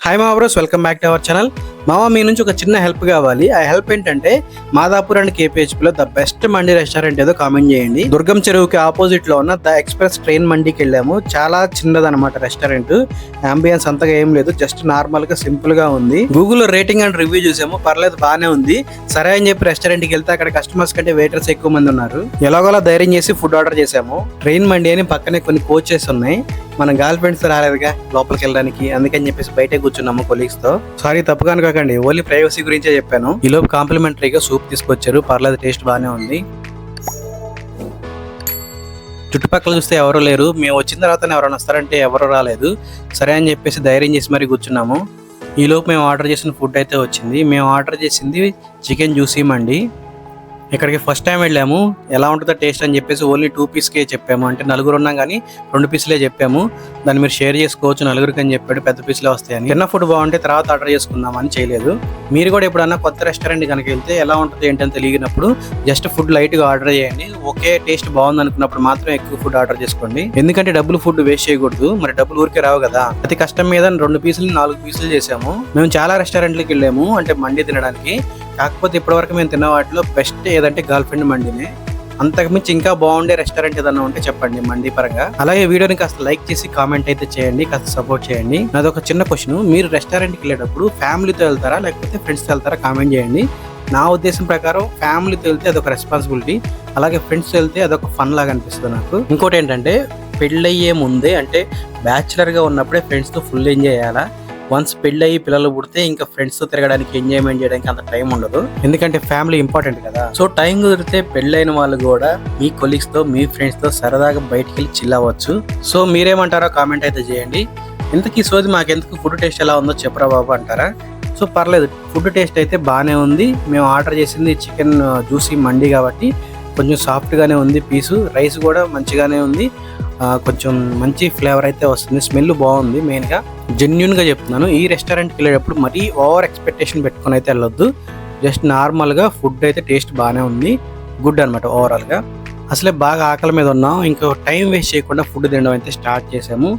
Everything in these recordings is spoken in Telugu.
హాయ్ మా bros, welcome back to our channel. మామ, మీ నుంచి ఒక చిన్న హెల్ప్ కావాలి. ఆ హెల్ప్ ఏంటంటే మాదాపూర్ అండ్ కేపీహెచ్పీలో ద బెస్ట్ మండి రెస్టారెంట్ ఏదో కామెంట్ చేయండి. దుర్గం చెరువుకి ఆపోజిట్ లో ఉన్న ద ఎక్స్ప్రెస్ ట్రైన్ మండికి వెళ్ళాము. చాలా చిన్నదన్నమాట రెస్టారెంట్. అంబియన్స్ అంతగా ఏం లేదు, జస్ట్ నార్మల్ గా సింపుల్ గా ఉంది. గూగుల్లో రేటింగ్ అండ్ రివ్యూ చూసాము, పర్లేదు బానే ఉంది. సరే అని చెప్పి రెస్టారెంట్ కి వెళ్తే అక్కడ కస్టమర్స్ కంటే వెయిటర్స్ ఎక్కువ మంది ఉన్నారు. ఎలాగోలా ధైర్యం చేసి ఫుడ్ ఆర్డర్ చేసాము. ట్రైన్ మండి అని పక్కనే కొన్ని కోచెస్ ఉన్నాయి. మన గర్ల్ ఫ్రెండ్స్ రాలేదుగా లోపలికి వెళ్ళడానికి, అందుకని చెప్పేసి బయటే కూర్చున్నాము కొలీగ్స్ తో. సారీ, తప్పుగా అనుకోకండి, ఓన్లీ ప్రైవసీ గురించే చెప్పాను. ఈ లోపు కాంప్లిమెంటరీగా సూప్ తీసుకొచ్చారు, పర్లేదు టేస్ట్ బాగానే ఉంది. చుట్టుపక్కల చూస్తే ఎవరు లేరు. మేము వచ్చిన తర్వాత ఎవరైనా వస్తారంటే ఎవరు రాలేదు. సరే అని చెప్పేసి ధైర్యం చేసి మరీ కూర్చున్నాము. ఈ లోపు మేము ఆర్డర్ చేసిన ఫుడ్ అయితే వచ్చింది. మేము ఆర్డర్ చేసింది చికెన్ జ్యూసీ మండి. ఇక్కడికి ఫస్ట్ టైం వెళ్ళాము. ఎలా ఉంటుందో టేస్ట్ అని చెప్పేసి ఓన్లీ 2 పీస్కే చెప్పాము. అంటే నలుగురు ఉన్నాం కానీ 2 పీసులే చెప్పాము. దాన్ని మీరు షేర్ చేసుకోవచ్చు నలుగురికి అని చెప్పాడు. పెద్ద పీసులే వస్తాయని. చిన్న ఫుడ్ బాగుంటే తర్వాత ఆర్డర్ చేసుకుందాం అని చేయలేదు. మీరు కూడా ఎప్పుడన్నా కొత్త రెస్టారెంట్ కనుక వెళ్తే ఎలా ఉంటుంది ఏంటని తెలియనప్పుడు జస్ట్ ఫుడ్ లైట్గా ఆర్డర్ చేయండి. ఒకే టేస్ట్ బాగుంది అనుకున్నప్పుడు మాత్రం ఎక్కువ ఫుడ్ ఆర్డర్ చేసుకోండి. ఎందుకంటే డబ్బులు ఫుడ్ వేస్ట్ చేయకూడదు. మరి డబ్బులు ఊరికే రావు కదా. అతి కష్టం మీద 2 పీసులు 4 పీసులు చేసాము. మేము చాలా రెస్టారెంట్లకు వెళ్ళాము అంటే మండి తినడానికి. కాకపోతే ఇప్పటివరకు మేము తిన్న వాటిలో బెస్ట్ ఏదంటే గర్ల్ ఫ్రెండ్ మండినే. అంతకుమించి ఇంకా బాగుండే రెస్టారెంట్ ఏదన్నా ఉంటే చెప్పండి మండి పరంగా. అలాగే వీడియోని కాస్త లైక్ చేసి కామెంట్ అయితే చేయండి, కాస్త సపోర్ట్ చేయండి. నాది ఒక చిన్న క్వశ్చన్, మీరు రెస్టారెంట్కి వెళ్ళేటప్పుడు ఫ్యామిలీతో వెళ్తారా లేకపోతే ఫ్రెండ్స్తో వెళ్తారా కామెంట్ చేయండి. నా ఉద్దేశం ప్రకారం ఫ్యామిలీతో వెళ్తే అదొక రెస్పాన్సిబిలిటీ, అలాగే ఫ్రెండ్స్తో వెళ్తే అదొక ఫన్ లాగా అనిపిస్తుంది నాకు. ఇంకోటి ఏంటంటే పెళ్ళయ్యే ముందే అంటే బ్యాచులర్గా ఉన్నప్పుడే ఫ్రెండ్స్తో ఫుల్ ఎంజాయ్ చేయాలా. వన్స్ పెళ్ళి అయ్యి పిల్లలు పుడితే ఇంకా ఫ్రెండ్స్ తో తిరగడానికి ఎంజాయ్మెంట్ చేయడానికి అంత టైం ఉండదు. ఎందుకంటే ఫ్యామిలీ ఇంపార్టెంట్ కదా. సో టైం కుదిరితే పెళ్ళైన వాళ్ళు కూడా మీ కొలీగ్స్ తో మీ ఫ్రెండ్స్ తో సరదాగా బయటికి వెళ్ళి చిల్ అవ్వచ్చు. సో మీరేమంటారో కామెంట్ అయితే చేయండి. ఇంతకీ సోది మాకెందుకు ఫుడ్ టేస్ట్ ఎలా ఉందో చెప్పరా బాబు అంటారా? సో పర్లేదు, ఫుడ్ టేస్ట్ అయితే బాగానే ఉంది. మేము ఆర్డర్ చేసింది చికెన్ జ్యూసీ మండి కాబట్టి కొంచెం సాఫ్ట్గానే ఉంది పీసు. రైస్ కూడా మంచిగానే ఉంది. కొంచెం మంచి ఫ్లేవర్ అయితే వస్తుంది. స్మెల్ బాగుంది. మెయిన్గా జెన్యున్గా చెప్తున్నాను, ఈ రెస్టారెంట్కి వెళ్ళేటప్పుడు మరీ ఓవర్ ఎక్స్పెక్టేషన్ పెట్టుకుని అయితే వెళ్ళొద్దు. జస్ట్ నార్మల్గా ఫుడ్ అయితే టేస్ట్ బాగానే ఉంది. గుడ్ అనమాట ఓవరాల్గా. అసలే బాగా ఆకలి మీద ఉన్నాం. ఇంకా టైం వేస్ట్ చేయకుండా ఫుడ్ తినడం అయితే స్టార్ట్ చేసాము.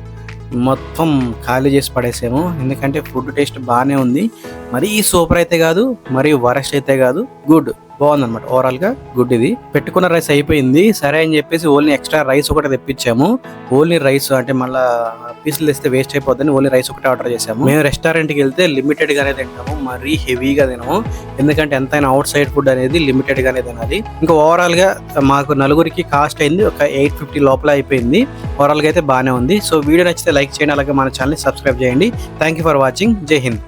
మొత్తం ఖాళీ చేసి పడేసాము. ఎందుకంటే ఫుడ్ టేస్ట్ బాగానే ఉంది. మరీ సూపర్ అయితే కాదు, మరీ వరస్ట్ అయితే కాదు. గుడ్, బాగుందన్నమాట ఓవరాల్ గా. గుడ్. ఇది పెట్టుకున్న రైస్ అయిపోయింది. సరే అని చెప్పేసి ఓన్లీ ఎక్స్ట్రా రైస్ ఒకటి తెప్పించాము. ఓన్లీ రైస్ అంటే మళ్ళీ పీసులు తెస్తే వేస్ట్ అయిపోద్దని ఓన్లీ రైస్ ఒకటి ఆర్డర్ చేసాము. మేము రెస్టారెంట్కి వెళ్తే లిమిటెడ్ గానే తింటాము, మరీ హెవీగా తినము. ఎందుకంటే ఎంతైనా అవుట్ సైడ్ ఫుడ్ అనేది లిమిటెడ్ గానే తినాలి. ఇంకా ఓవరాల్ గా మాకు నలుగురికి కాస్ట్ అయింది ఒక 850 లోపల అయిపోయింది. ఓవరాల్ గా అయితే బాగానే ఉంది. సో వీడియో నచ్చితే లైక్ చేయండి, అలాగే మన ఛానల్ సబ్స్క్రైబ్ చేయండి. Thank you for watching. జై హింద్.